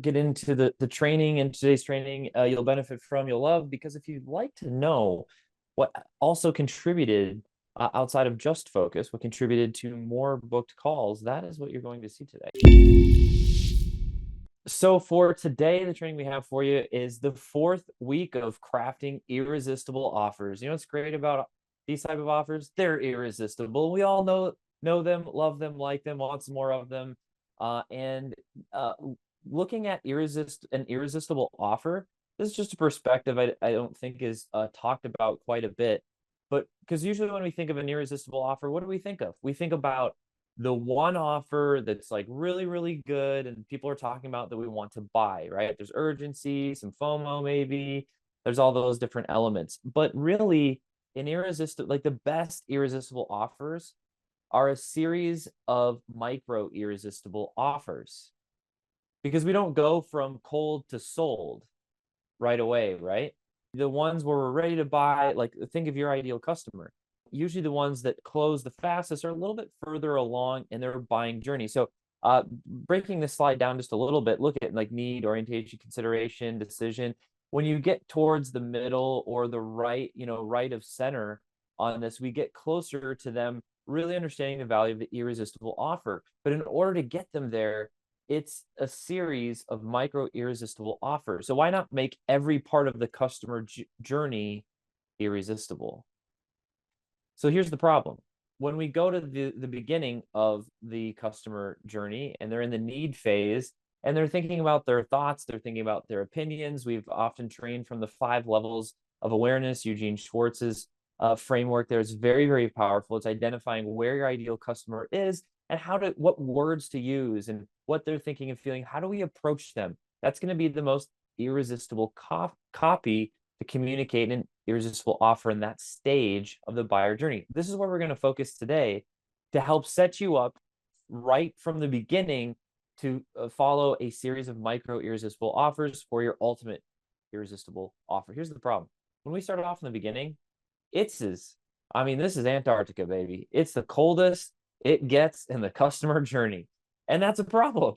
get into the training, and today's training you'll benefit from, you'll love, because if you'd like to know what also contributed outside of just focus, what contributed to more booked calls, that is what you're going to see today. So for today, the training we have for you is the 4th week of crafting irresistible offers. You know what's great about these type of offers? They're irresistible. We all know them, love them, like them, want some more of them. And looking at an irresistible offer, this is just a perspective I don't think is talked about quite a bit. But because usually when we think of an irresistible offer, what do we think of? We think about the one offer that's like really, really good and people are talking about that we want to buy, right? There's urgency, some FOMO maybe. There's all those different elements. But really, an irresistible, like the best irresistible offers are a series of micro irresistible offers, because we don't go from cold to sold right away, right? The ones where we're ready to buy, like think of your ideal customer. Usually the ones that close the fastest are a little bit further along in their buying journey. So breaking this slide down just a little bit, look at like need, orientation, consideration, decision. When you get towards the middle or the right, right of center on this, we get closer to them really understanding the value of the irresistible offer. But in order to get them there, it's a series of micro irresistible offers. So why not make every part of the customer journey irresistible? So here's the problem. When we go to the beginning of the customer journey and they're in the need phase and they're thinking about their thoughts, they're thinking about their opinions. We've often trained from the 5 levels of awareness. Eugene Schwartz's framework there is very, very powerful. It's identifying where your ideal customer is and what words to use and what they're thinking and feeling. How do we approach them? That's going to be the most irresistible copy to communicate an irresistible offer in that stage of the buyer journey. This is where we're going to focus today to help set you up right from the beginning to follow a series of micro irresistible offers for your ultimate irresistible offer. Here's the problem. When we started off in the beginning, this is Antarctica, baby. It's the coldest it gets in the customer journey. And that's a problem.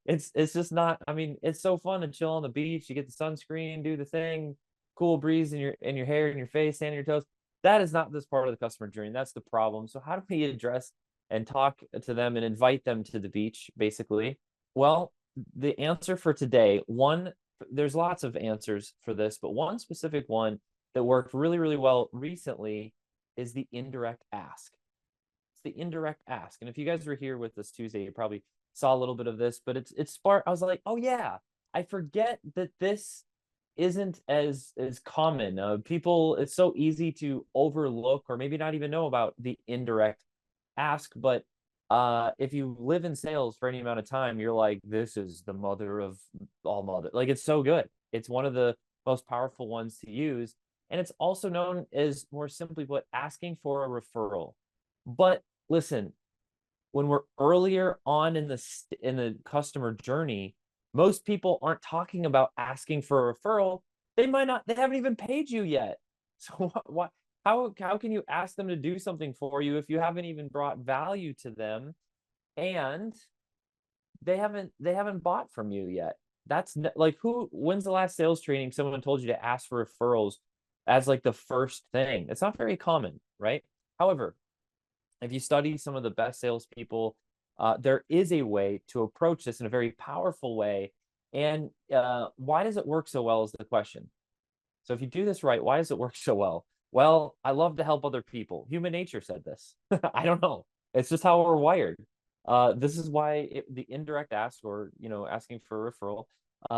It's just not, it's so fun to chill on the beach. You get the sunscreen, do the thing, cool breeze in your hair and your face, sand in your toes. That is not this part of the customer journey. That's the problem. So how do we address and talk to them and invite them to the beach, basically? Well, the answer for today, there's lots of answers for this, but one specific one that worked really, really well recently is the indirect ask. It's the indirect ask. And if you guys were here with us Tuesday, you probably saw a little bit of this, but it's spark. I was like, oh yeah, I forget that this isn't as common. People, it's so easy to overlook or maybe not even know about the indirect ask. But if you live in sales for any amount of time, you're like, this is the mother of all mother. Like, it's so good. It's one of the most powerful ones to use. And it's also known as, more simply put, asking for a referral. But listen, when we're earlier on in the customer journey, most people aren't talking about asking for a referral. They haven't even paid you yet. So how can you ask them to do something for you if you haven't even brought value to them and they haven't bought from you yet? That's like, when's the last sales training someone told you to ask for referrals as like the first thing? It's not very common, right? However, if you study some of the best salespeople, there is a way to approach this in a very powerful way. And why does it work so well is the question. So if you do this right, why does it work so well? Well, I love to help other people. Human nature said this. I don't know. It's just how we're wired. This is why the indirect ask, or asking for a referral,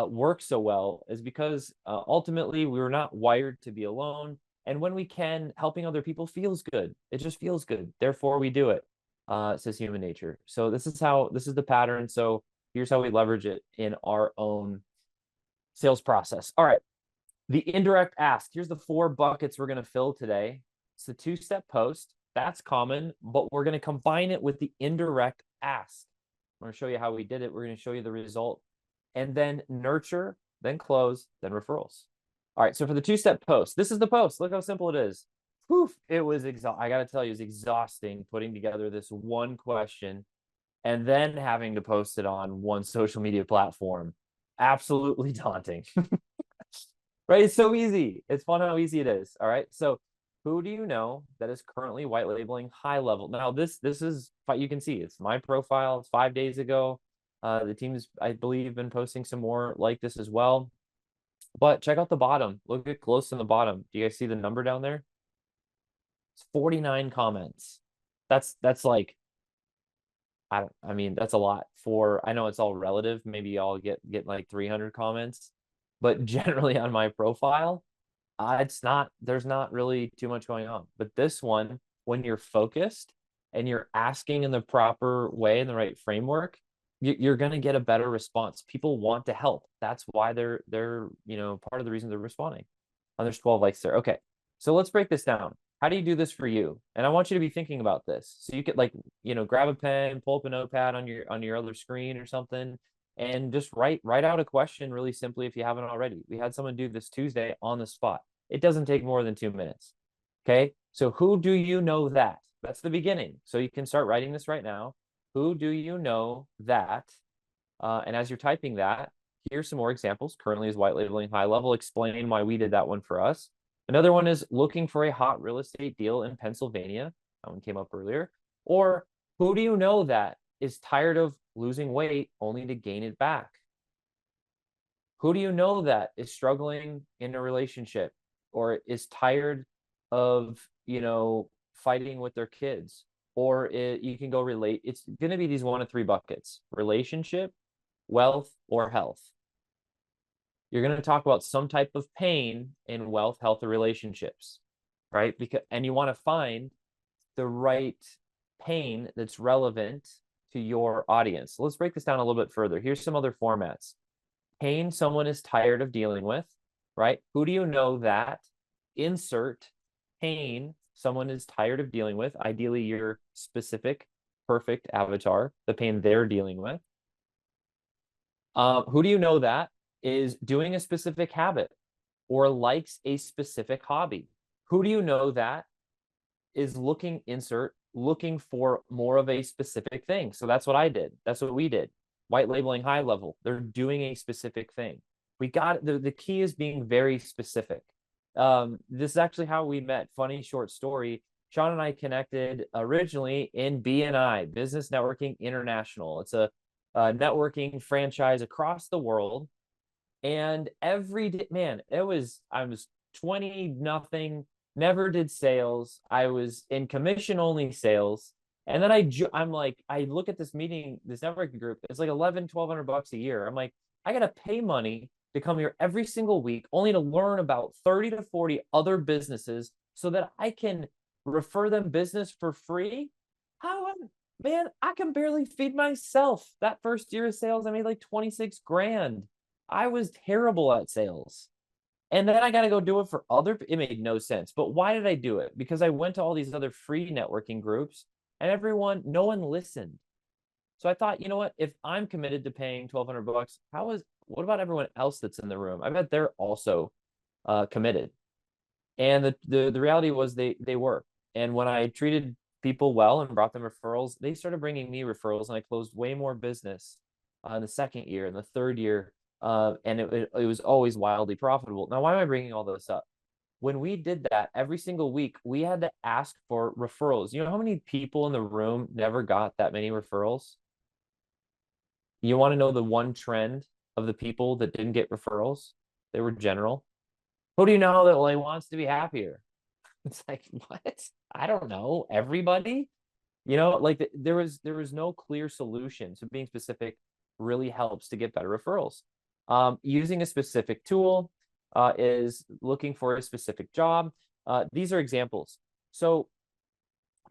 works so well, is because ultimately we were not wired to be alone. And when we can, helping other people feels good. It just feels good. Therefore, we do it. Says human nature. So this is the pattern. So here's how we leverage it in our own sales process. All right. The indirect ask. Here's the 4 buckets we're going to fill today. It's the 2-step post. That's common, but we're going to combine it with the indirect ask. I'm going to show you how we did it. We're going to show you the result. And then nurture, then close, then referrals. All right, so for the 2-step post, this is the post. Look how simple it is. Whew, it was I got to tell you, it was exhausting putting together this one question and then having to post it on one social media platform. absolutely daunting. Right? It's so easy. It's fun how easy it is. All right. So who do you know that is currently white labeling high level? Now, this is, you can see it's my profile. It's 5 days ago. The team's, I believe, been posting some more like this as well. But check out the bottom. Look at close in the bottom. Do you guys see the number down there? It's 49 comments. That's like, I mean, that's a lot for, I know it's all relative. Maybe y'all get like 300 comments, but generally on my profile, there's not really too much going on. But this one, when you're focused and you're asking in the proper way, in the right framework, you're going to get a better response. People want to help. That's why they're part of the reason they're responding. And there's 12 likes there. Okay, so let's break this down. How do you do this for you? And I want you to be thinking about this. So you could, like, grab a pen, pull up a notepad on your other screen or something, and just write out a question really simply if you haven't already. We had someone do this Tuesday on the spot. It doesn't take more than 2 minutes. Okay. So who do you know that? That's the beginning. So you can start writing this right now. Who do you know that? And as you're typing that, here's some more examples. Currently is white labeling high level. Explain why we did that one for us. Another one is looking for a hot real estate deal in Pennsylvania. That one came up earlier. Or who do you know that is tired of losing weight only to gain it back? Who do you know that is struggling in a relationship or is tired of, fighting with their kids? Or you can go relate. It's going to be these 1 of 3 buckets: relationship, wealth, or health. You're going to talk about some type of pain in wealth, health, or relationships, right? And you want to find the right pain that's relevant to your audience. So let's break this down a little bit further. Here's some other formats. Pain someone is tired of dealing with, right? Who do you know that? Insert pain someone is tired of dealing with, ideally your specific, perfect avatar, the pain they're dealing with. Who do you know that is doing a specific habit or likes a specific hobby? Who do you know that is looking for more of a specific thing? So that's what I did. That's what we did. White labeling high level. They're doing a specific thing. The key is being very specific. This is actually how we met. Funny short story. Sean and I connected originally in BNI, Business Networking International. It's a networking franchise across the world. And every day, man, I was 20 nothing, never did sales. I was in commission only sales. And then I'm like, I look at this meeting, this networking group, it's like $1,200 a year. I'm like, I got to pay money to come here every single week, only to learn about 30 to 40 other businesses so that I can refer them business for free. Man, I can barely feed myself. That first year of sales, I made like 26 grand. I was terrible at sales. And then I got to go do it for it made no sense. But why did I do it? Because I went to all these other free networking groups and no one listened. So I thought, you know what? If I'm committed to paying $1,200, what about everyone else that's in the room? I bet they're also committed. And the reality was they were. And when I treated people well and brought them referrals, they started bringing me referrals, and I closed way more business in the second year and the third year. And it was always wildly profitable. Now, why am I bringing all this up? When we did that every single week, we had to ask for referrals. You know how many people in the room never got that many referrals? You want to know the one trend of the people that didn't get referrals? They were general. Who do you know that wants to be happier? It's like, what? I don't know. Everybody? Like there was no clear solution. So being specific really helps to get better referrals. Using a specific tool is looking for a specific job. These are examples. So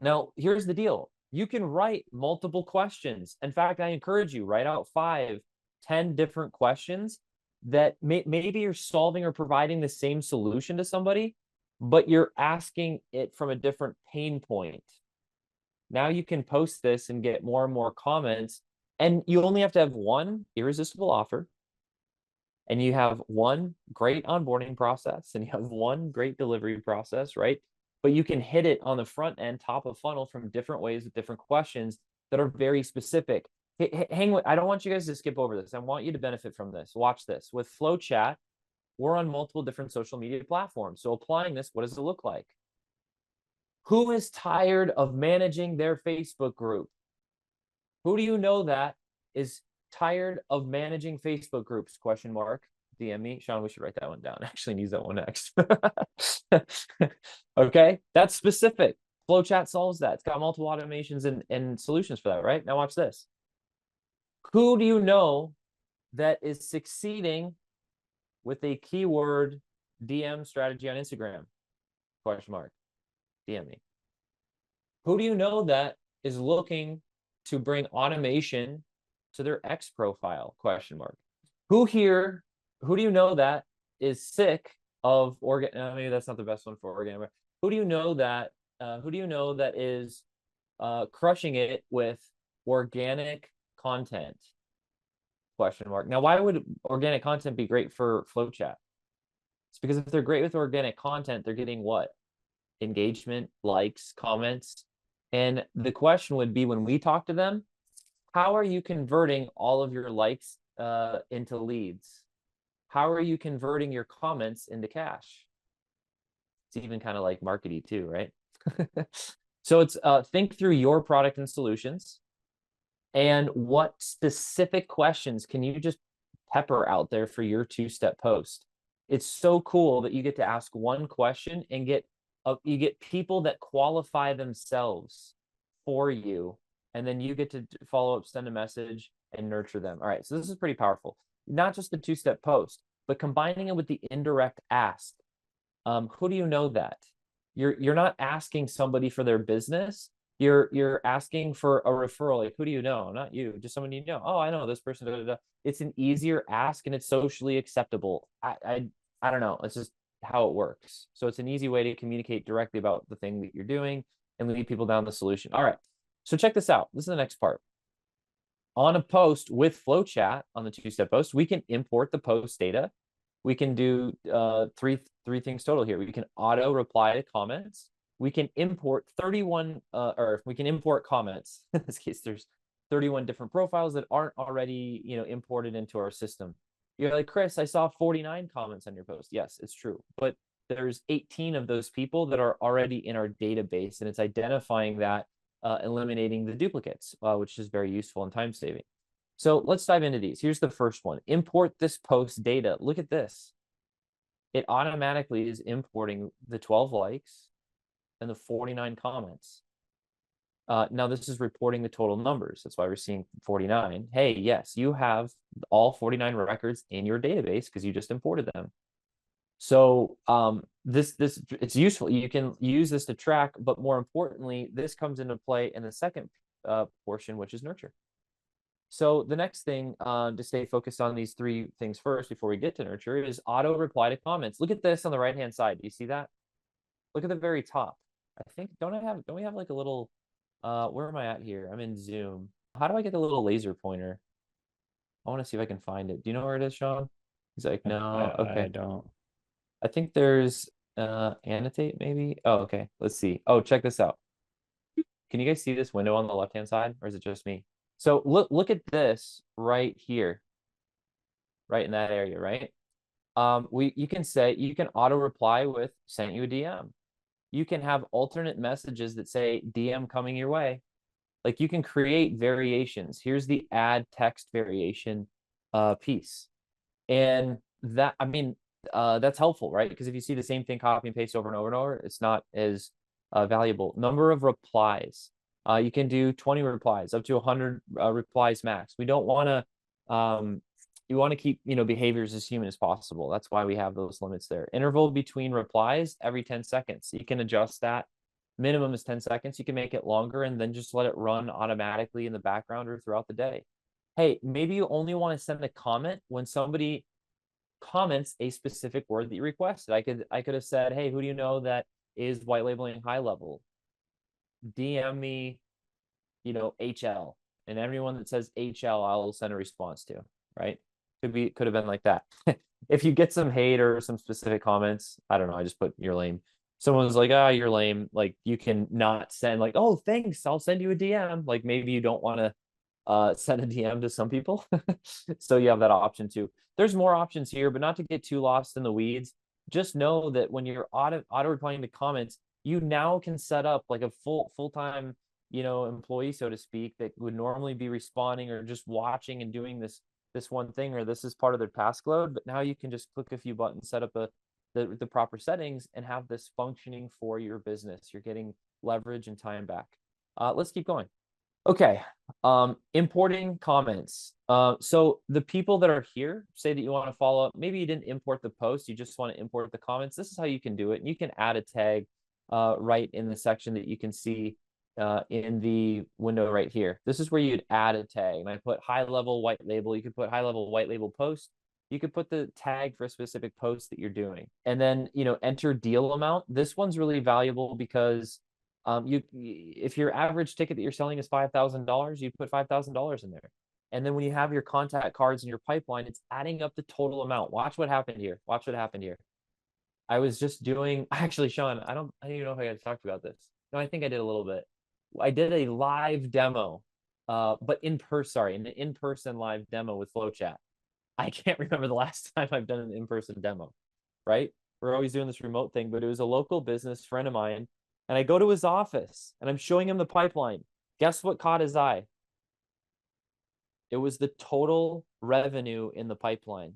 now here's the deal. You can write multiple questions. In fact, I encourage you, write out 5, 10 different questions that maybe you're solving or providing the same solution to somebody, but you're asking it from a different pain point. Now you can post this and get more and more comments, and you only have to have one irresistible offer, and you have one great onboarding process, and you have one great delivery process, right? But you can hit it on the front end, top of funnel, from different ways with different questions that are very specific. hang with, I don't want you guys to skip over this. I want you to benefit from this. Watch this. With FlowChat, we're on multiple different social media platforms. So applying this, what does it look like? Who is tired of managing their Facebook group? Who do you know that is tired of managing Facebook groups? Question mark. DM me. Sean, we should write that one down. Actually, use that one next. Okay, that's specific. FlowChat solves that. It's got multiple automations and solutions for that, right? Now watch this. Who do you know that is succeeding with a keyword DM strategy on Instagram? Question mark. DM me. Who do you know that is looking to bring automation to their X profile? Question mark. Who do you know that is sick of maybe that's not the best one for organic. Who do you know that is crushing it with organic content? Question mark. Now, why would organic content be great for FlowChat? It's because if they're great with organic content, they're getting what? Engagement, likes, comments. And the question would be, when we talk to them, how are you converting all of your likes into leads? How are you converting your comments into cash? It's even kind of like markety too, right? So it's think through your product and solutions, and what specific questions can you just pepper out there for your two-step post. It's so cool that you get to ask one question and you get people that qualify themselves for you, and then you get to follow up, send a message, and nurture them. All right, so this is pretty powerful. Not just the two-step post, but combining it with the indirect ask. Who do you know that? You're not asking somebody for their business. You're asking for a referral. Like, who do you know? Not you, just someone you know. Oh, I know this person. Da, da, da. It's an easier ask, and it's socially acceptable. I don't know. It's just how it works. So it's an easy way to communicate directly about the thing that you're doing and lead people down the solution. All right. So check this out. This is the next part. On a post with FlowChat, on the two-step post, we can import the post data. We can do three things total here. We can auto reply to comments. We can import 31, or we can import comments. In this case, there's 31 different profiles that aren't already, imported into our system. You're like, Chris, I saw 49 comments on your post. Yes, it's true. But there's 18 of those people that are already in our database, and it's identifying that, eliminating the duplicates, which is very useful and time saving. So let's dive into these. Here's the first one. Import this post data. Look at this. It automatically is importing the 12 likes and the 49 comments. Now this is reporting the total numbers. That's why we're seeing 49. Hey, yes, you have all 49 records in your database because you just imported them. So this it's useful. You can use this to track, but more importantly, this comes into play in the second portion, which is nurture. So the next thing to stay focused on these three things first before we get to nurture is auto reply to comments. Look at this on the right-hand side. Do you see that? Look at the very top. I think, don't we have like a little, where am I at here? I'm in Zoom. How do I get the little laser pointer? I want to see if I can find it. Do you know where it is, Sean? He's like, no, okay. I don't. I think there's annotate maybe. Oh, okay. Let's see. Oh, check this out. Can you guys see this window on the left-hand side, or is it just me? So look at this right here, right in that area, right? You can auto reply with sent you a DM. You can have alternate messages that say DM coming your way. Like, you can create variations. Here's the add text variation piece. And that, that's helpful, right? Because if you see the same thing copy and paste over and over and over, it's not as valuable. Number of replies. You can do 20 replies, up to 100 replies max. We don't want to, you want to keep, behaviors as human as possible. That's why we have those limits there. Interval between replies every 10 seconds. You can adjust that. Minimum is 10 seconds. You can make it longer and then just let it run automatically in the background or throughout the day. Hey, maybe you only want to send a comment when somebody comments a specific word that you requested. I could have said, hey, who do you know that is white labeling high level? DM me, HL, and everyone that says HL, I'll send a response to, right? Could have been like that. If you get some hate or some specific comments, I don't know, I just put you're lame. Someone's like, you're lame. Like, you can not send like, oh, thanks, I'll send you a DM. Like, maybe you don't want to send a DM to some people. So you have that option too. There's more options here, but not to get too lost in the weeds. Just know that when you're auto replying to comments, you now can set up like a full-time, employee, so to speak, that would normally be responding or just watching and doing this one thing, or this is part of their task load. But now you can just click a few buttons, set up the proper settings, and have this functioning for your business. You're getting leverage and time back. Let's keep going. Okay, importing comments. So the people that are here, say that you want to follow up, maybe you didn't import the post, you just want to import the comments. This is how you can do it. And you can add a tag right in the section that you can see in the window right here. This is where you'd add a tag. And I put high level white label. You could put high level white label post. You could put the tag for a specific post that you're doing. And then, enter deal amount. This one's really valuable because if your average ticket that you're selling is $5,000, you put $5,000 in there. And then when you have your contact cards in your pipeline, it's adding up the total amount. Watch what happened here. Watch what happened here. I was just doing, actually, Sean, I don't even know if I got to talk about this. No, I think I did a little bit. I did a live demo, but an in-person live demo with FlowChat. I can't remember the last time I've done an in-person demo, right? We're always doing this remote thing, but it was a local business friend of mine. And I go to his office and I'm showing him the pipeline. Guess what caught his eye? It was the total revenue in the pipeline.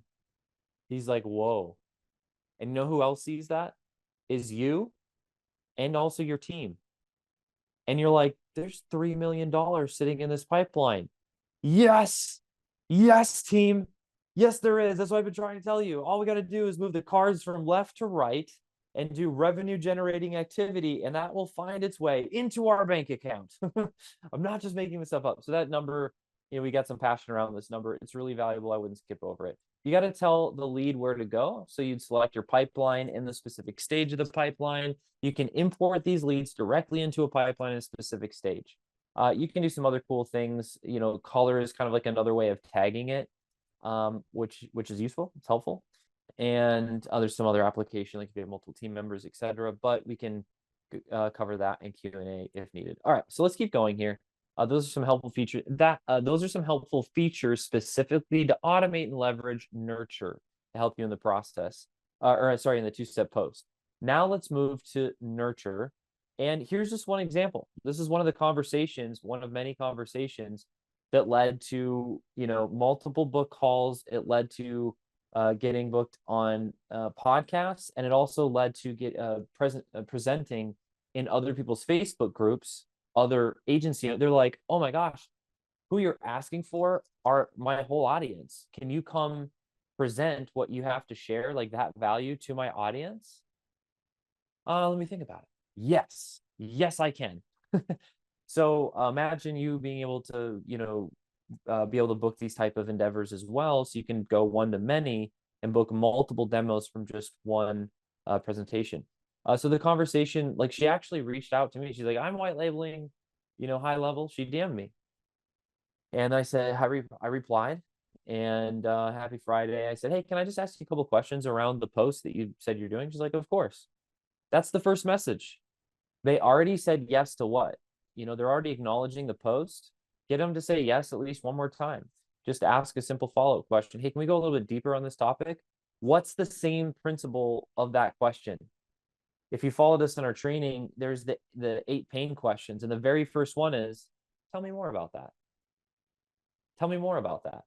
He's like, whoa. And you know who else sees that? Is you and also your team. And you're like, there's $3 million sitting in this pipeline. Yes. Yes, team. Yes, there is. That's what I've been trying to tell you. All we got to do is move the cards from left to right and do revenue generating activity, and that will find its way into our bank account. I'm not just making this stuff up. So that number, we got some passion around this number. It's really valuable. I wouldn't skip over it. You got to tell the lead where to go. So you'd select your pipeline in the specific stage of the pipeline. You can import these leads directly into a pipeline in a specific stage. You can do some other cool things. Color is kind of like another way of tagging it, which is useful. It's helpful. And there's some other application, like if you have multiple team members, etc. But we can cover that in Q&A if needed. All right, so let's keep going here. Those are some helpful features. Those are some helpful features specifically to automate and leverage nurture to help you in the process. In the two-step post. Now let's move to nurture. And here's just one example. This is one of many conversations that led to multiple book calls. It led to getting booked on podcasts, and it also led to presenting in other people's Facebook groups, other agency. They're like, oh my gosh, who you're asking for are my whole audience. Can you come present what you have to share, like that value to my audience? Let me think about it. Yes, I can. So imagine you being able to, be able to book these type of endeavors as well. So you can go one to many and book multiple demos from just one presentation. So the conversation, like she actually reached out to me. She's like, I'm white labeling, high level. She DM'd me. And I said, I replied, and happy Friday. I said, hey, can I just ask you a couple questions around the post that you said you're doing? She's like, of course. That's the first message. They already said yes to what? They're already acknowledging the post. Get them to say yes at least one more time. Just ask a simple follow-up question. Hey, can we go a little bit deeper on this topic? What's the same principle of that question? If you followed us in our training, there's the 8 pain questions. And the very first one is, tell me more about that. Tell me more about that.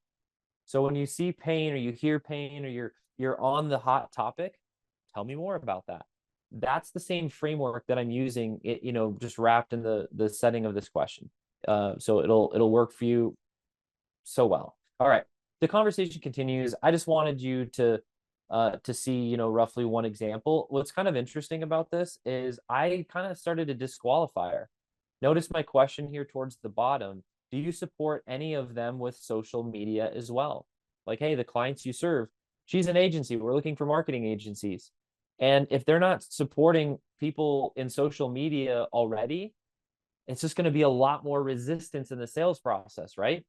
So when you see pain or you hear pain or you're on the hot topic, tell me more about that. That's the same framework that I'm using, just wrapped in the setting of this question. So it'll work for you so well. All right, the conversation continues. I just wanted you to see, roughly one example. What's kind of interesting about this is I kind of started a disqualifier. Notice my question here towards the bottom. Do you support any of them with social media as well? Like, hey, the clients you serve, she's an agency. We're looking for marketing agencies. And if they're not supporting people in social media already, it's just going to be a lot more resistance in the sales process, right?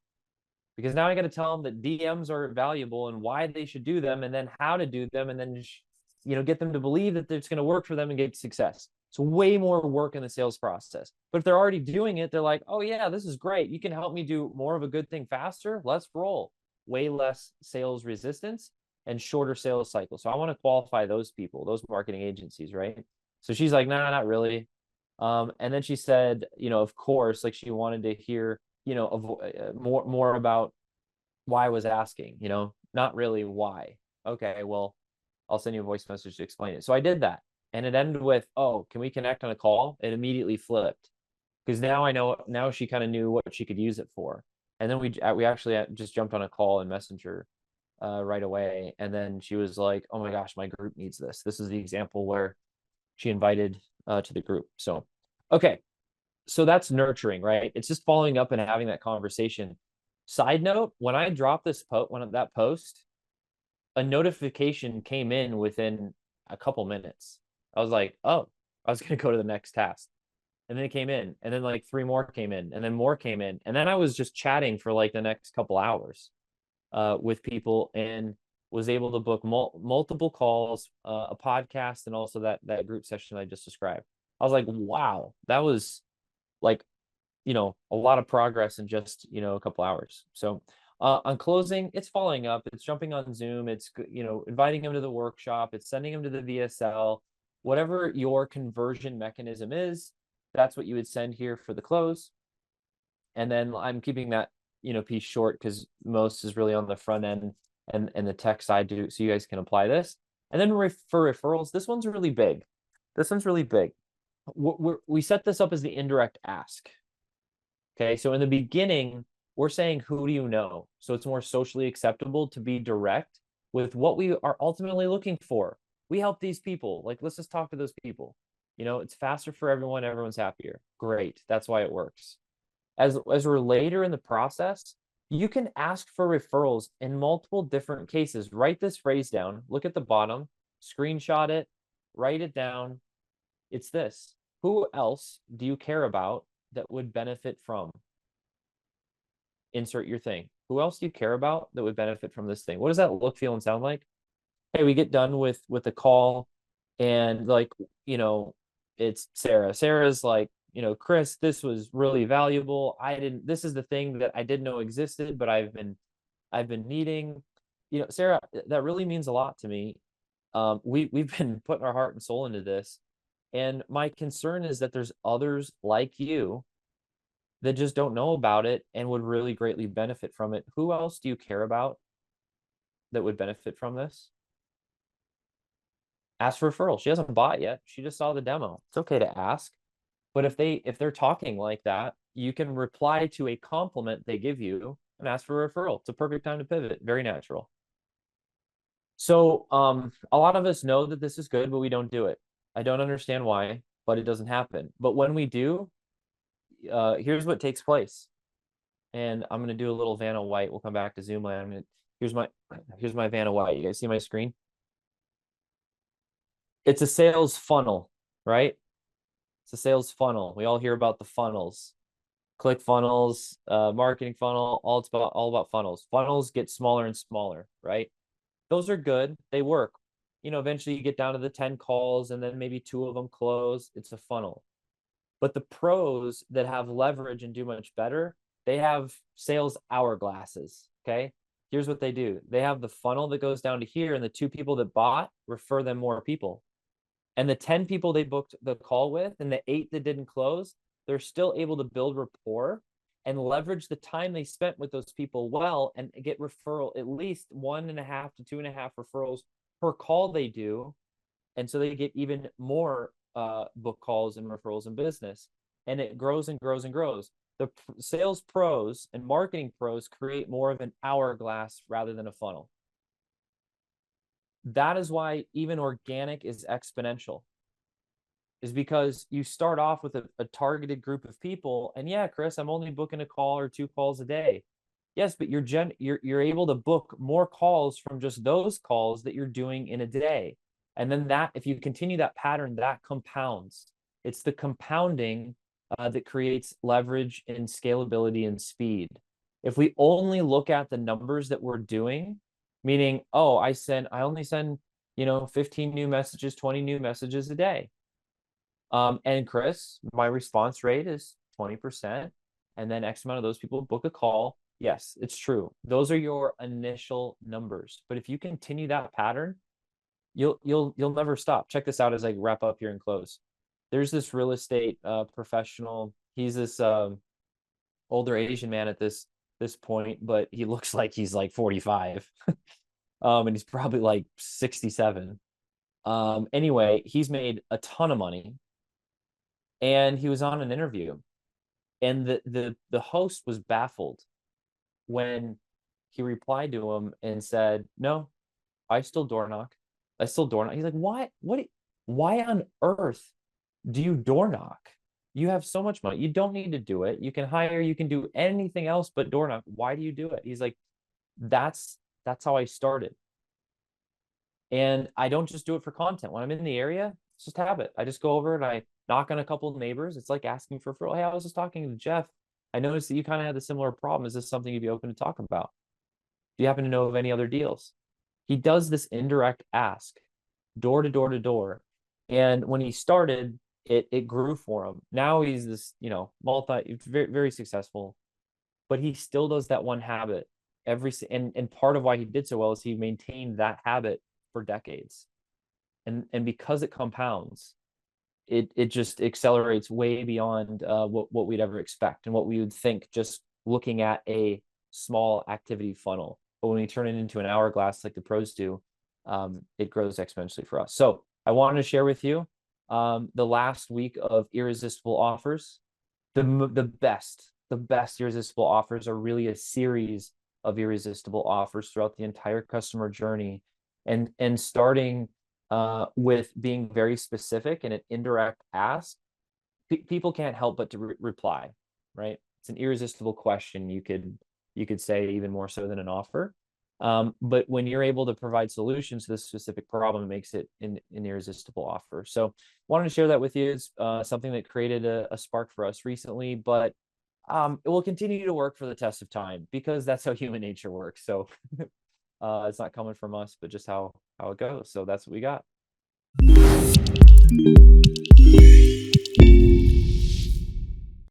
Because now I got to tell them that DMs are valuable and why they should do them, and then how to do them, and then get them to believe that it's going to work for them and get success. It's way more work in the sales process. But if they're already doing it, they're like, oh yeah, this is great. You can help me do more of a good thing faster. Let's roll. Way less sales resistance and shorter sales cycle. So I want to qualify those people, those marketing agencies, right? So she's like, nah, not really. And then she said, of course, like she wanted to hear, more about why I was asking, not really why. Okay, well, I'll send you a voice message to explain it. So I did that. And it ended with, oh, can we connect on a call? It immediately flipped because now I know, now she kind of knew what she could use it for. And then we actually just jumped on a call in Messenger right away. And then she was like, oh my gosh, my group needs this. This is the example where she invited to the group. So, okay. So that's nurturing, right? It's just following up and having that conversation. Side note, when I dropped that post, a notification came in within a couple minutes. I was like, oh, I was going to go to the next task. And then it came in, and then like 3 more came in, and then more came in. And then I was just chatting for like the next couple hours with people and was able to book multiple calls, a podcast, and also that group session I just described. I was like, wow, that was like, a lot of progress in just, a couple hours. So on closing, it's following up, it's jumping on Zoom, it's, inviting them to the workshop, it's sending them to the VSL, whatever your conversion mechanism is, that's what you would send here for the close. And then I'm keeping that, piece short because most is really on the front end and the tech side too, so you guys can apply this. And then for referrals, this one's really big. This one's really big. We set this up as the indirect ask. Okay, so in the beginning, we're saying, who do you know? So it's more socially acceptable to be direct with what we are ultimately looking for. We help these people. Like, let's just talk to those people. It's faster for everyone. Everyone's happier. Great. That's why it works. As we're later in the process, you can ask for referrals in multiple different cases. Write this phrase down. Look at the bottom. Screenshot it. Write it down. It's this. Who else do you care about that would benefit from? Insert your thing. Who else do you care about that would benefit from this thing? What does that look, feel, and sound like? Hey, we get done with the call, and like, it's Sarah. Sarah's like, Chris, this was really valuable. This is the thing that I didn't know existed, but I've been needing. Sarah, that really means a lot to me. We've been putting our heart and soul into this. And my concern is that there's others like you that just don't know about it and would really greatly benefit from it. Who else do you care about that would benefit from this? Ask for referral. She hasn't bought yet. She just saw the demo. It's okay to ask. But if they're talking like that, you can reply to a compliment they give you and ask for a referral. It's a perfect time to pivot. Very natural. So a lot of us know that this is good, but we don't do it. I don't understand why, but it doesn't happen. But when we do, here's what takes place. And I'm going to do a little Vanna White. We'll come back to Zoom land. Here's my Vanna White. You guys see my screen? It's a sales funnel, right? It's a sales funnel. We all hear about the funnels, click funnels, marketing funnel, all about funnels. Funnels get smaller and smaller, right? Those are good. They work. Eventually you get down to the 10 calls and then maybe 2 of them close. It's a funnel. But the pros that have leverage and do much better, they have sales hourglasses. Okay. Here's what they do. They have the funnel that goes down to here, and the 2 people that bought refer them more people. And the 10 people they booked the call with and the 8 that didn't close, they're still able to build rapport and leverage the time they spent with those people well and get referral, at least 1.5 to 2.5 referrals per call they do. And so they get even more book calls and referrals in business. And it grows and grows and grows. The sales pros and marketing pros create more of an hourglass rather than a funnel. That is why even organic is exponential, is because you start off with a targeted group of people. And yeah, Chris, I'm only booking a call or 2 calls a day. Yes, but you're able to book more calls from just those calls that you're doing in a day. And then that, if you continue that pattern, that compounds. It's the compounding that creates leverage and scalability and speed. If we only look at the numbers that we're doing, meaning, oh, I only send, 15 new messages, 20 new messages a day. And Chris, my response rate is 20%. And then X amount of those people book a call. Yes, it's true. Those are your initial numbers. But if you continue that pattern, you'll never stop. Check this out as I wrap up here and close. There's this real estate professional. He's this older Asian man at this point, but he looks like he's like 45. And he's probably like 67. Anyway, he's made a ton of money, and he was on an interview, and the host was baffled when he replied to him and said, "No, I still door knock. I still door knock." He's like, why on earth do you door knock? You have so much money. You don't need to do it. You can hire, you can do anything else but door knock. Why do you do it? He's like, that's how I started. And I don't just do it for content. When I'm in the area, it's just habit. I just go over and I knock on a couple of neighbors. It's like asking for, hey, I was just talking to Jeff. I noticed that you kind of had a similar problem. Is this something you'd be open to talk about? Do you happen to know of any other deals? He does this indirect ask, door to door to door. And when he started, it grew for him. Now he's this, very, very successful, but he still does that one habit and part of why he did so well is he maintained that habit for decades. And because it compounds, it just accelerates way beyond what we'd ever expect and what we would think just looking at a small activity funnel. But when we turn it into an hourglass like the pros do, it grows exponentially for us. So I wanted to share with you the last week of irresistible offers. The best irresistible offers are really a series of irresistible offers throughout the entire customer journey, and starting with being very specific and an indirect ask. People can't help but to reply, right? It's an irresistible question. You could say even more so than an offer. But when you're able to provide solutions to this specific problem, it makes it an irresistible offer. So wanted to share that with you. It's something that created a spark for us recently, but it will continue to work for the test of time because that's how human nature works. So it's not coming from us, but just how it goes. So that's what we got.